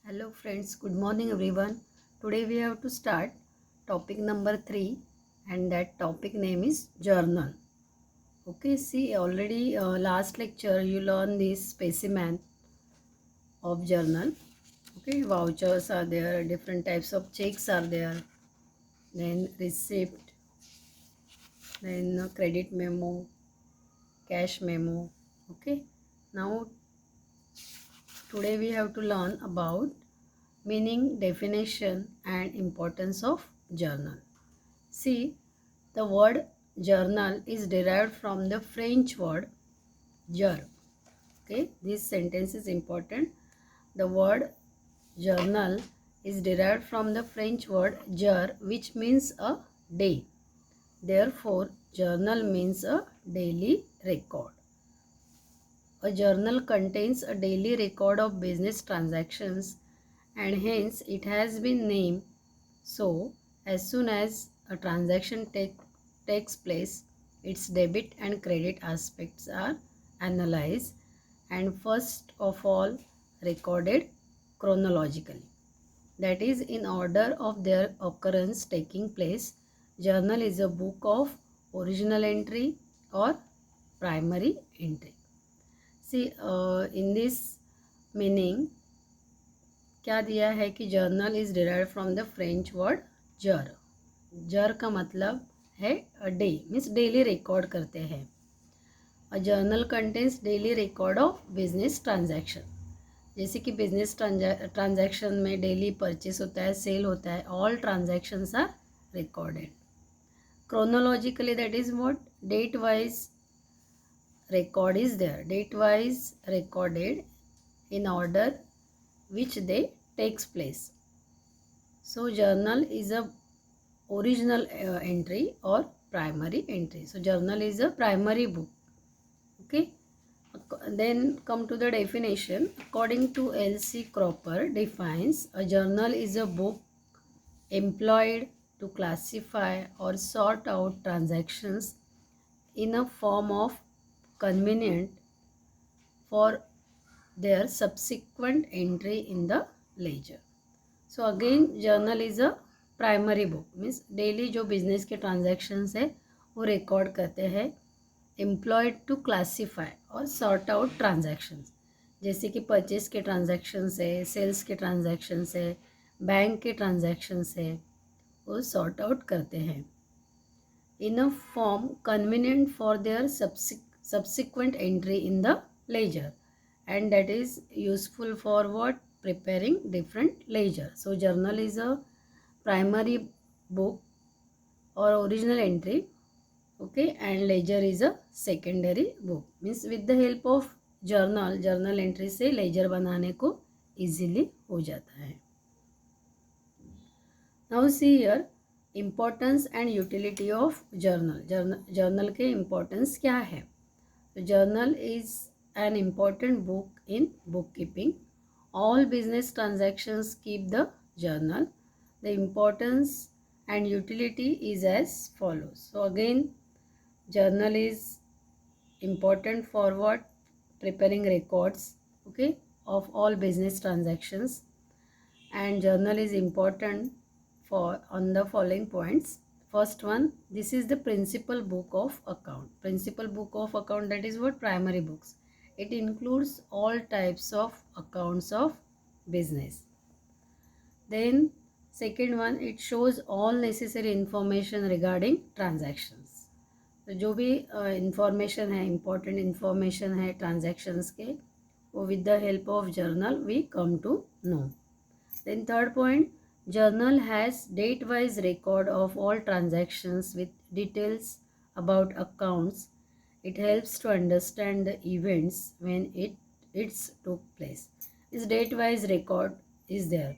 Hello friends, good morning everyone. Today we have to start topic number 3 and that topic name is journal. Okay, see already last lecture you learned this specimen of journal. Okay, vouchers are there, different types of checks are there, then receipt, then credit memo, cash memo. Okay, now today we have to learn about meaning, definition and importance of journal. See, the word journal is derived from the French word jour. Okay, this sentence is important. The word journal is derived from the French word jour, which means a day. Therefore, journal means a daily record. A journal contains a daily record of business transactions and hence it has been named so. As soon as a transaction takes place, its debit and credit aspects are analyzed and first of all recorded chronologically. That is, in order of their occurrence taking place. Journal is a book of original entry or primary entry. See, in this meaning क्या दिया है कि journal is derived from the French word जर. जर का मतलब है day, means daily record करते हैं. A journal contains daily record of business transaction. जैसे कि बिजनेस ट्रांजैक्शन में डेली परचेस होता है, सेल होता है, all transactions are recorded. Chronologically that is what, date wise record is there, date wise recorded in order which they takes place. So journal is a original entry or primary entry. So journal is a primary book. Okay, then come to the definition. According to L.C. Cropper defines, a journal is a book employed to classify or sort out transactions in a form of convenient for their subsequent entry in the ledger. So again journal is a primary book, means daily जो business के transactions है वो record करते हैं. Employed to classify और sort out transactions, जैसे कि purchase के ट्रांजैक्शंस है, सेल्स के ट्रांजैक्शंस है, बैंक के ट्रांजैक्शंस है, वो सॉर्ट आउट करते हैं in a form convenient for their subsequent entry in the ledger, and that is useful for what, preparing different ledger. So journal is a primary book or original entry, okay, and ledger is a secondary book. Means with the help of journal entry से ledger बनाने को easily हो जाता है. Now see here importance and utility of journal के importance क्या है. Journal is an important book in bookkeeping. All business transactions keep the journal. The importance and utility is as follows. So again, journal is important for what? Preparing records, okay, of all business transactions. And journal is important for on the following points. First one, this is the principal book of account. Principal book of account, that is what, primary books. It includes all types of accounts of business. Then second one, it shows all necessary information regarding transactions. तो जो भी information है, important information है transactions के, वो with the help of journal we come to know. Then third point, journal has date-wise record of all transactions with details about accounts. It helps to understand the events when it's took place. This date-wise record is there.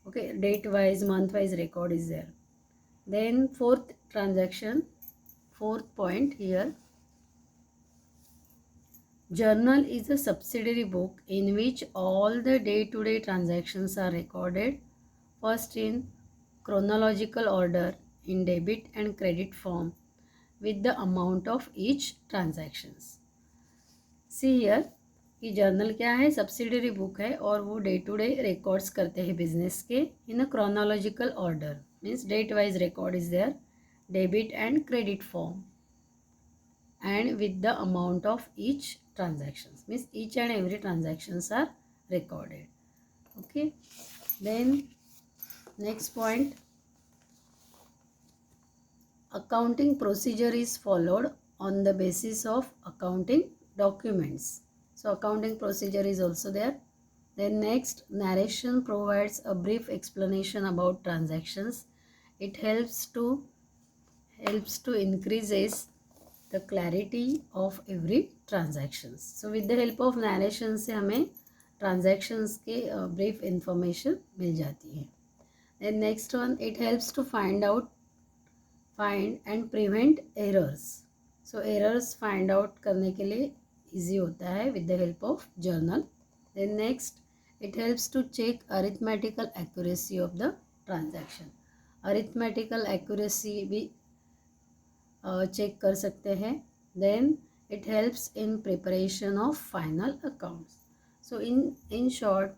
Okay, date-wise, month-wise record is there. Then fourth point here. Journal is a subsidiary book in which all the day-to-day transactions are recorded, first in chronological order in debit and credit form with the amount of each transactions. See here, कि journal क्या है, subsidiary book है और वो day to day records करते हैं business के in a chronological order, means date wise record is there, debit and credit form and with the amount of each transactions, means each and every transactions are recorded. Okay, then next point, accounting procedure is followed on the basis of accounting documents. So accounting procedure is also there. Then next, narration provides a brief explanation about transactions. It helps to increases the clarity of every transactions. So with the help of narration से हमें transactions के brief information मिल जाती है. Then next one, it helps to find and prevent errors. So errors find out करने के लिए easy होता है with the help of journal. Then next, it helps to check arithmetical accuracy of the transaction. Arithmetical accuracy भी check कर सकते हैं. Then it helps in preparation of final accounts. So in short,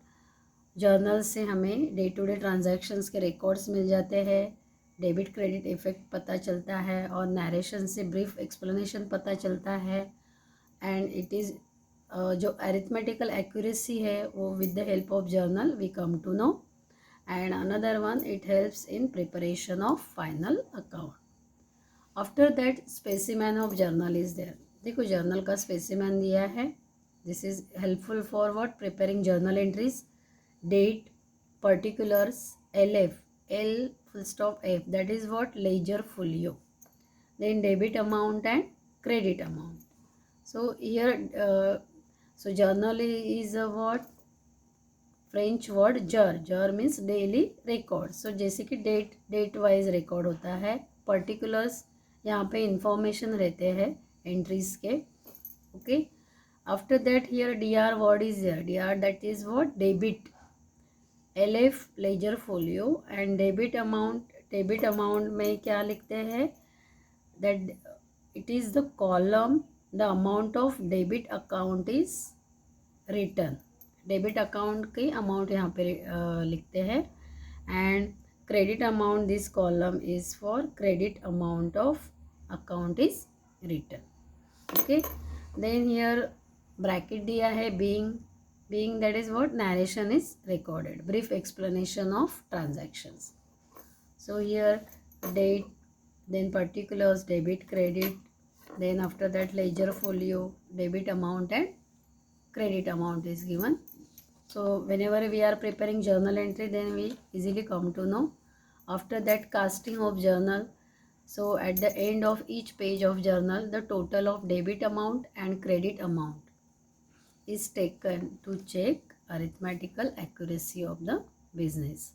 journal से हमें day to day transactions के records मिल जाते हैं, डेबिट क्रेडिट इफेक्ट पता चलता है और नरेशन से ब्रीफ एक्सप्लेनेशन पता चलता है. एंड इट इज़ जो अरिथमेटिकल एक्यूरेसी है वो with the help of journal we come to know. And another one, it helps in preparation of final account. After that specimen of journal is there. देखो journal का specimen दिया है. This is helpful for what, preparing journal entries, date, particulars, LF, L full stop F, that is what, ledger folio. Then debit amount and credit amount. So here so journal is a what, French word जर. जर means daily record. सो जैसे कि date wise record होता है. Particulars, यहाँ पे information रहते हैं एंट्रीज के. Okay, after that here DR word is there. DR that is what, debit. LF ledger folio. And debit amount में क्या लिखते हैं, that it is the column the amount of debit account is written. Debit account की amount यहाँ पे लिखते हैं. And credit amount, this column is for credit amount of account is written. Okay, then here bracket दिया है being that is what, narration is recorded, brief explanation of transactions. So here date, then particulars, debit, credit, then after that ledger folio, debit amount and credit amount is given. So whenever we are preparing journal entry, then we easily come to know. After that, casting of journal. So at the end of each page of journal, the total of debit amount and credit amount is taken to check arithmetical accuracy of the business.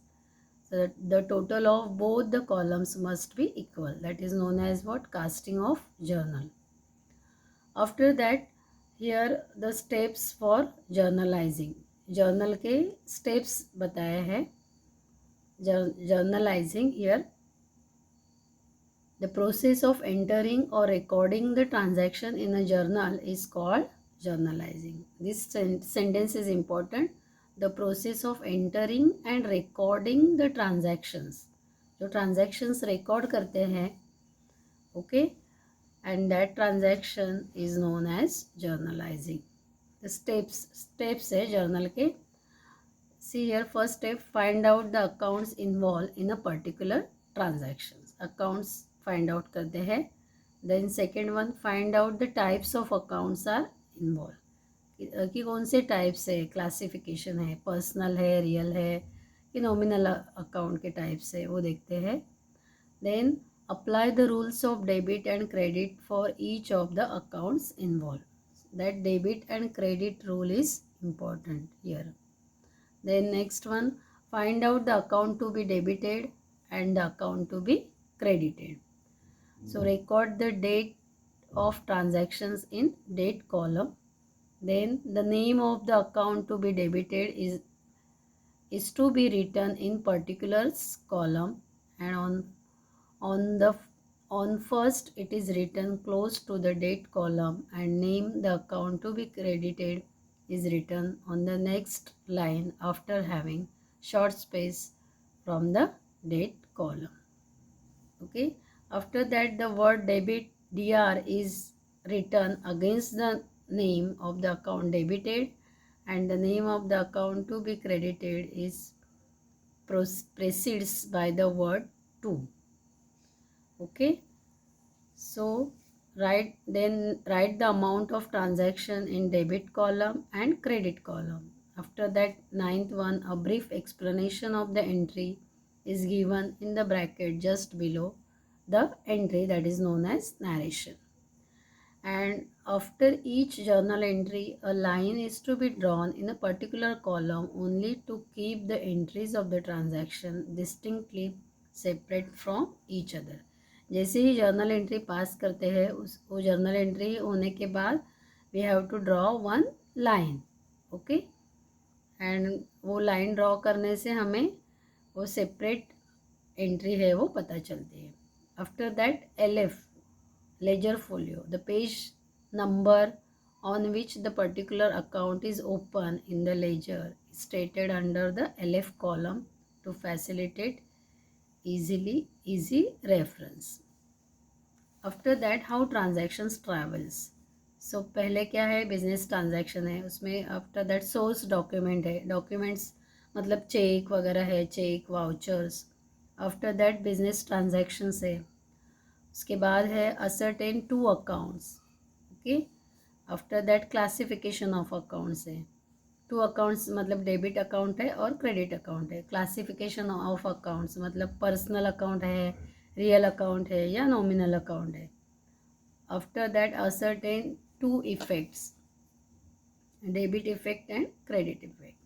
So the total of both the columns must be equal. That is known as what, casting of journal. After that, here the steps for journalizing. Journal के steps बताए हैं. Journalizing, here the process of entering और recording the transaction in a journal is called journalizing. This sentence is important. The process of entering and recording the transactions. जो transactions record करते हैं, okay, and that transaction is known as journalizing. The steps है journal के. See here, first step, find out the accounts involved in a particular transactions. Accounts find out करते हैं. Then second one, find out the types of accounts are involve, कि कौन से type से classification है, personal है, real है कि नॉमिनल अकाउंट के टाइप से, वो देखते हैं. Then apply the rules of debit and credit for each of the accounts involve. That debit and credit rule is important here. Then next one, find out the account to be debited and the account to be credited. So record the date of transactions in date column. Then the name of the account to be debited is to be written in particulars column, and on first it is written close to the date column, and name the account to be credited is written on the next line after having short space from the date column. Okay, after that the word debit dr is written against the name of the account debited, and the name of the account to be credited is precedes by the word to. Okay, so write the amount of transaction in debit column and credit column. After that, ninth one, a brief explanation of the entry is given in the bracket just below the entry, that is known as narration. And after each journal entry, a line is to be drawn in a particular column only to keep the entries of the transaction distinctly separate from each other. जैसे ही journal entry पास करते हैं वो journal entry होने के बाद we have to draw one line. Okay, and वो line draw करने से हमें वो सेपरेट एंट्री है वो पता चलती है. After that LF, ledger folio, the page number on which the particular account is open in the ledger is stated under the LF column to facilitate easy reference. After that, how transactions travels. So पहले क्या है, business transaction है, उसमें after that source document है, documents मतलब cheque वगैरह है, cheque vouchers. After that business transactions है. उसके बाद है ascertain two accounts. Okay, after that classification of accounts है. टू अकाउंट्स मतलब डेबिट अकाउंट है और क्रेडिट अकाउंट है. क्लासिफिकेशन ऑफ अकाउंट्स मतलब पर्सनल अकाउंट है, रियल अकाउंट है या नॉमिनल अकाउंट है. After that ascertain two effects, debit effect and credit effect.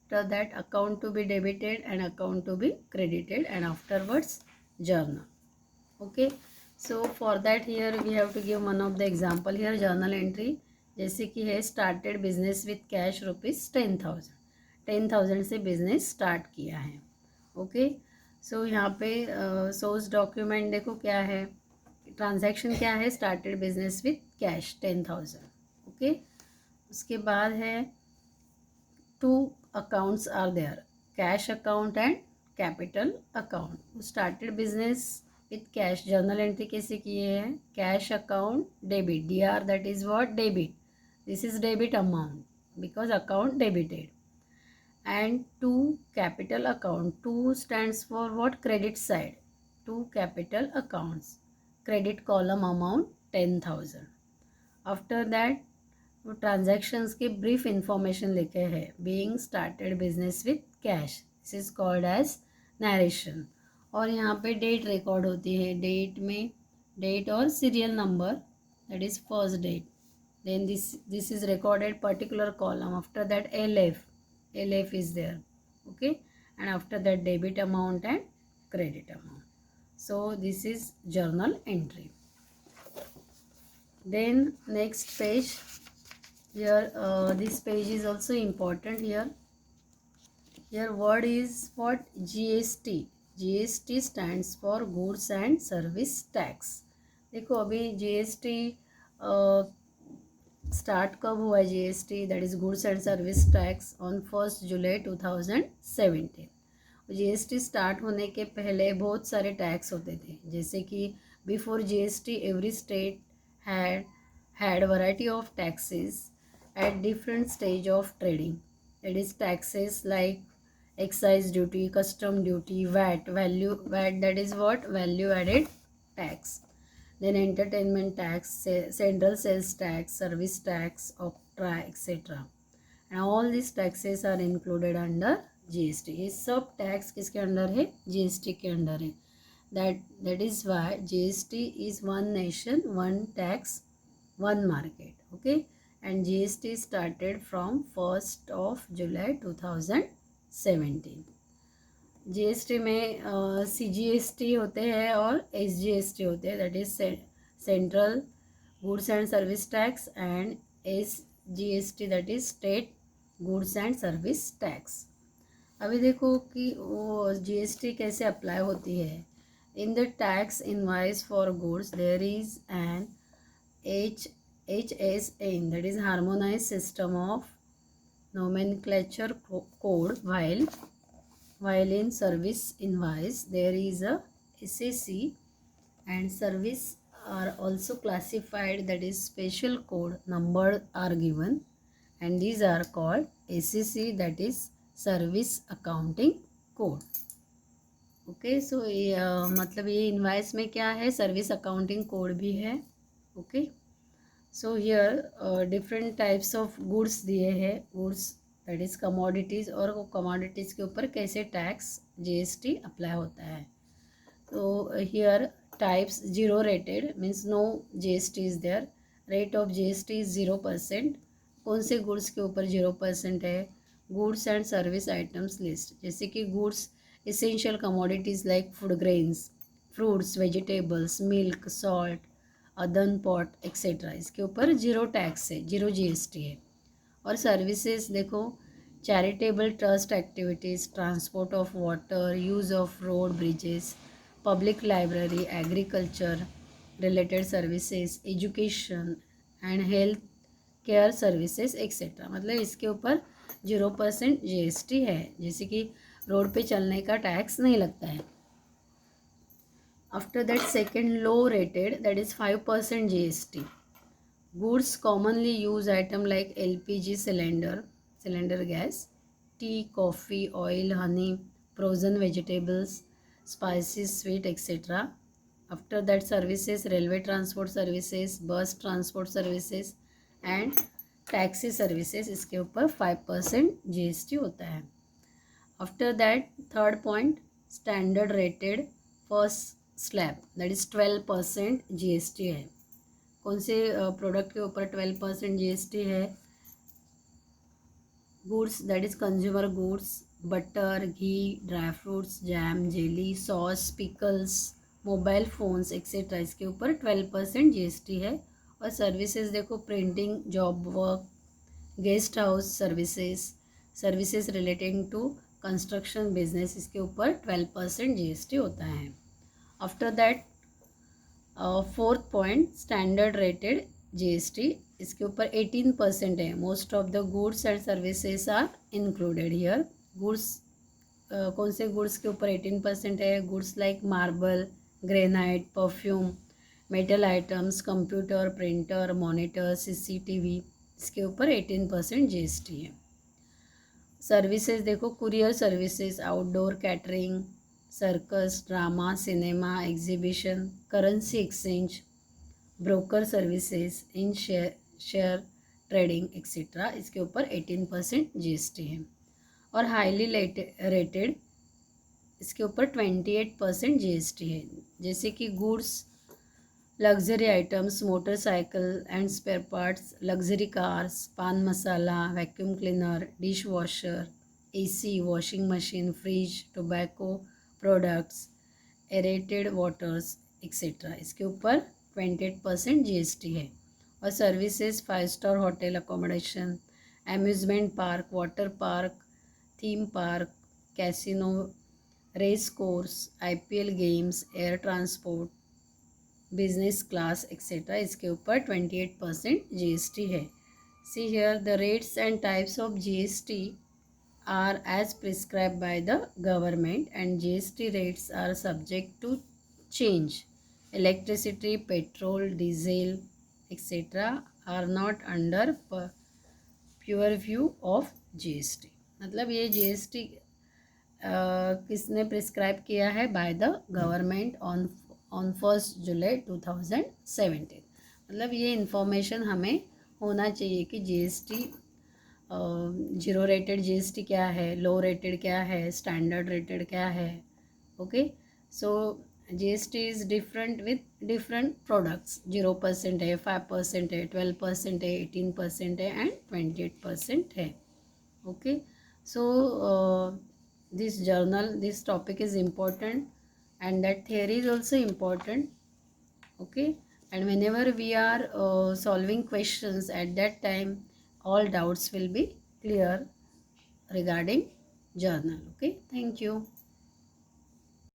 After that account to be debited and account to be credited and afterwards journal. Okay, so for that here we have to give one of the example here, journal entry जैसे कि है started business with cash ₹10,000. 10,000 से business start किया है. Okay, सो यहाँ पे source document देखो क्या है, ट्रांजैक्शन क्या है, started business with cash 10,000. Okay, उसके बाद है two accounts are there, cash account and capital account. Started business with cash, journal entry कैसे किए हैं, cash account debit, DR that is what, debit. This is debit amount because account debited. And to capital account, to stands for what, credit side. To capital accounts, credit column amount 10,000. After that वो transactions के brief information लिखे हैं, being started business with cash, this is called as narration. और यहाँ पे date record होती है, date में डेट और serial number, that is first date. Then this is recorded particular column. After that LF is there. Okay, and after that debit amount and credit amount. So this is journal entry. Then next page here, this page is also important here. Here word is what, GST. GST stands for goods and service tax. देखो अभी GST start कब हुआ है, GST that is goods and service tax on 1 July 2017. GST start होने के पहले बहुत सारे टैक्स होते थे, जैसे कि before GST every state had variety of taxes at different stage of trading. That is taxes like excise duty, custom duty, VAT that is what, value added tax. Then entertainment tax, central sales tax, service tax, OCTRA, etc. And all these taxes are included under GST. ये सब tax किसके under है, GST के under है. That is why GST is one nation, one tax, one market. Okay, and GST started from 1st of July 2017. GST में CGST होते हैं और SGST होते हैं, that is central goods and service tax, and SGST that is state goods and service tax. अभी देखो कि वो GST कैसे अप्लाई होती है. In the tax invoice for goods there is an HSN, that is harmonize system of nomenclature code, while in service invoice there is a SAC, and service are also classified, that is special code number are given, and these are called SAC, that is service accounting code. Okay so मतलब ये invoice में क्या है, service accounting code भी है. Okay so here different types of goods दिए हैं, goods that is commodities, और वो कमोडिटीज़ के ऊपर कैसे टैक्स GST अप्लाई होता है. तो here types, zero rated means no GST is there, rate of GST is 0%. कौन से गुड्स के ऊपर 0% है, goods and service items list, जैसे कि goods essential commodities like food grains, fruits, vegetables, milk, salt, अदन पॉट एक्सेट्रा, इसके ऊपर 0 टैक्स है, 0 GST है. और सर्विसेज देखो, charitable trust activities, transport of water, use of road bridges, public library, agriculture related services, education and health care services etcetera, मतलब इसके ऊपर 0% GST है, जैसे कि रोड पे चलने का टैक्स नहीं लगता है. After that second low rated, that is 5% GST. Goods commonly use item like LPG cylinder gas, tea, coffee, oil, honey, frozen vegetables, spices, sweet etcetera. After that services, railway transport services, bus transport services and taxi services, इसके ऊपर 5% GST होता है. After that third point, standard rated first slab, that is 12% GST है. कौन से product के ऊपर 12% GST है, goods that is consumer goods, butter, ghee, dry fruits, jam, jelly, sauce, pickles, mobile phones etcetera, इसके ऊपर 12% GST है. और सर्विसेज देखो, printing, job work, guest house services relating to construction business, इसके ऊपर 12% GST होता है. After that fourth point, standard rated GST, इसके ऊपर 18% है. Most of the goods and services are included here. Goods कौन से गुड्स के ऊपर 18% है, goods like marble, granite, perfume, metal items, computer, printer, monitor, CCTV, इसके ऊपर 18% GST है. सर्विसेज देखो, courier services, outdoor catering, circus, drama, cinema, exhibition, currency exchange, broker services, in share trading etcetera, इसके ऊपर 18% GST है. और हाईली रेटेड, इसके ऊपर 28% GST है, जैसे कि goods, luxury items, motorcycle and spare parts, luxury cars, pan masala, vacuum cleaner, dish washer, AC, washing machine, fridge, tobacco products, aerated waters etcetera, इसके ऊपर 28% GST है. और services, 5 star hotel accommodation, amusement park, water park, theme park, casino, race course, IPL games, air transport, business class etcetera, इसके ऊपर 28% GST है. See here the rates and types of GST are as prescribed by the government, and GST rates are subject to change. Electricity, petrol, diesel etc. are not under pure view of GST. मतलब ये GST किसने prescribe किया है, by the government on 1 जुलाई 2017. मतलब ये information हमें होना चाहिए कि GST, जीरो रेटेड GST क्या है, लो रेटेड क्या है, स्टैंडर्ड रेटेड क्या है. Okay so GST is different with different products. 0% है, 5% है, 12% है, 18% है एंड 28% है. Okay so this journal, this topic is important, and that theory is also important. Okay, and whenever we are solving questions, at that time all doubts will be clear regarding journal. Okay, thank you.